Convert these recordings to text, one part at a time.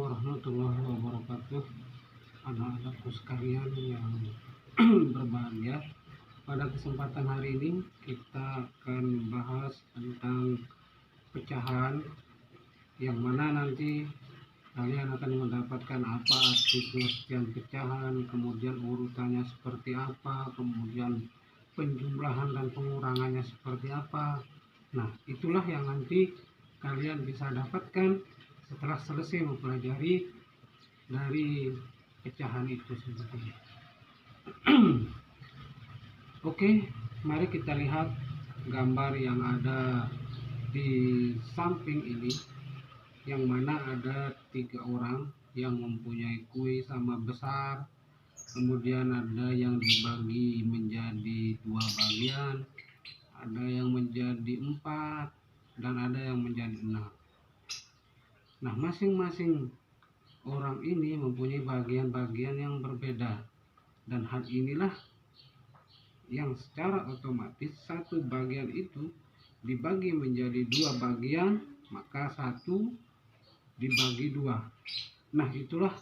warahmatullahi wabarakatuh. Anak-anakku sekalian yang berbahagia, pada kesempatan hari ini kita akan membahas tentang pecahan, yang mana nanti kalian akan mendapatkan apa arti pengertian pecahan, kemudian urutannya seperti apa, kemudian penjumlahan dan pengurangannya seperti apa. Nah, itulah yang nanti kalian bisa dapatkan setelah selesai mempelajari dari pecahan itu sendiri. Oke, mari kita lihat gambar yang ada di samping ini, yang mana ada 3 orang yang mempunyai kue sama besar. Kemudian ada yang dibagi menjadi 2 bagian, ada yang menjadi 4, dan ada yang menjadi 6. Nah, masing-masing orang ini mempunyai bagian-bagian yang berbeda, dan hal inilah yang secara otomatis satu bagian itu dibagi menjadi 2 bagian, maka satu dibagi 2. Nah, itulah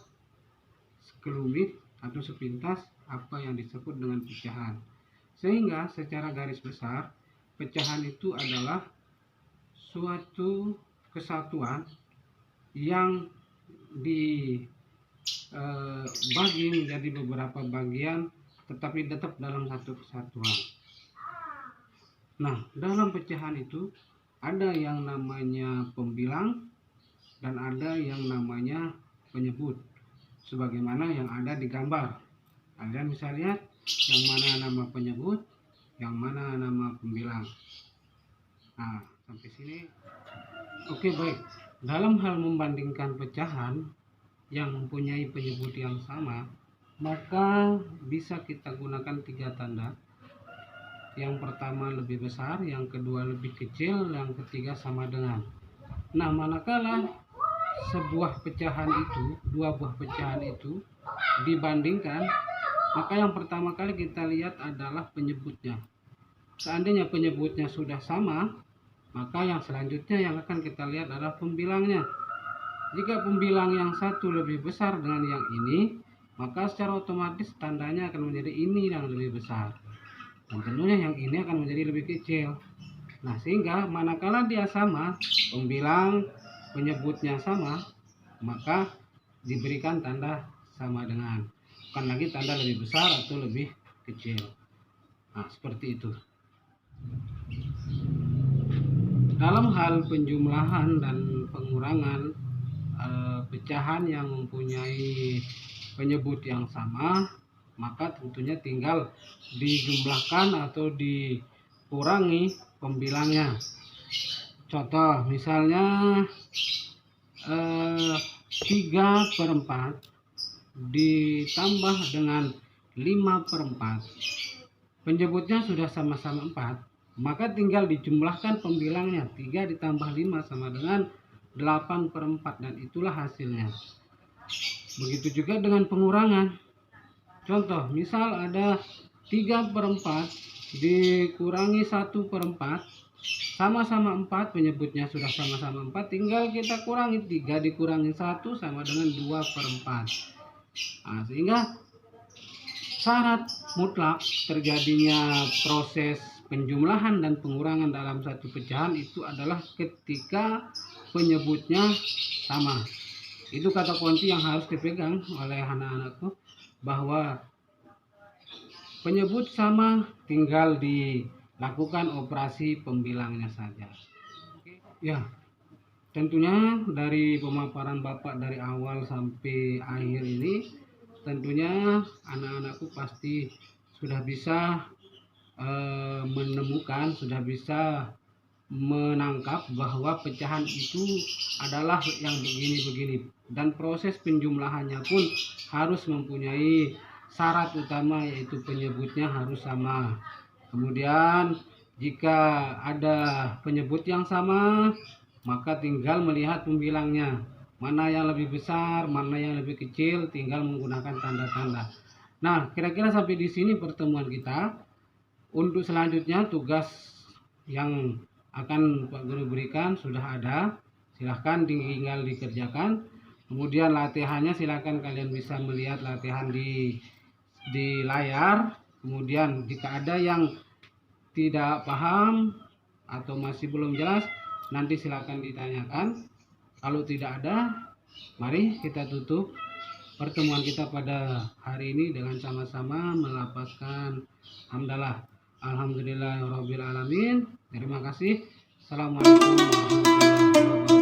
sekelumit atau sepintas apa yang disebut dengan pecahan. Sehingga secara garis besar, pecahan itu adalah suatu kesatuan yang dibagi menjadi beberapa bagian, tetapi tetap dalam satu kesatuan. Nah, dalam pecahan itu ada yang namanya pembilang dan ada yang namanya penyebut, sebagaimana yang ada di gambar. Kalian bisa lihat yang mana nama penyebut, yang mana nama pembilang. Nah, sampai sini oke, baik. Dalam hal membandingkan pecahan yang mempunyai penyebut yang sama, maka bisa kita gunakan 3 tanda. Yang pertama lebih besar, yang kedua lebih kecil, yang ketiga sama dengan. Nah, manakala sebuah pecahan itu, 2 buah pecahan itu dibandingkan, maka yang pertama kali kita lihat adalah penyebutnya. Seandainya penyebutnya sudah sama, maka yang selanjutnya yang akan kita lihat adalah pembilangnya. Jika pembilang yang satu lebih besar dengan yang ini, maka secara otomatis tandanya akan menjadi ini yang lebih besar, dan tentunya yang ini akan menjadi lebih kecil. Nah, sehingga manakala dia sama, pembilang penyebutnya sama, maka diberikan tanda sama dengan, bukan lagi tanda lebih besar atau lebih kecil. Nah, seperti itu. Dalam hal penjumlahan dan pengurangan pecahan yang mempunyai penyebut yang sama, maka tentunya tinggal dijumlahkan atau dikurangi pembilangnya. Contoh misalnya 3/4 ditambah dengan 5/4, penyebutnya sudah sama-sama 4, maka tinggal dijumlahkan pembilangnya. 3 ditambah 5 sama dengan 8/4, dan itulah hasilnya. Begitu juga dengan pengurangan. Contoh, misal ada 3/4 dikurangi 1/4, sama-sama 4, penyebutnya sudah sama-sama 4, tinggal kita kurangi. 3 dikurangi 1 sama dengan 2/4. Nah, sehingga syarat mutlak terjadinya proses penjumlahan dan pengurangan dalam satu pecahan itu adalah ketika penyebutnya sama. Itu kata kunci yang harus dipegang oleh anak-anakku, bahwa penyebut sama, tinggal dilakukan operasi pembilangnya saja. Ya, tentunya dari pemaparan Bapak dari awal sampai akhir ini, tentunya anak-anakku pasti sudah bisa menemukan, sudah bisa menangkap bahwa pecahan itu adalah yang begini-begini, dan proses penjumlahannya pun harus mempunyai syarat utama, yaitu penyebutnya harus sama. Kemudian jika ada penyebut yang sama, maka tinggal melihat pembilangnya, mana yang lebih besar, mana yang lebih kecil, tinggal menggunakan tanda-tanda. Nah, kira-kira sampai di sini pertemuan kita. Untuk selanjutnya tugas yang akan Pak Guru berikan sudah ada, silahkan tinggal dikerjakan. Kemudian latihannya silakan kalian bisa melihat latihan di layar. Kemudian jika ada yang tidak paham atau masih belum jelas, nanti silakan ditanyakan. Kalau tidak ada, mari kita tutup pertemuan kita pada hari ini dengan sama-sama melafazkan hamdalah. Alhamdulillahirabbil alamin. Terima kasih. Assalamualaikum warahmatullahi wabarakatuh.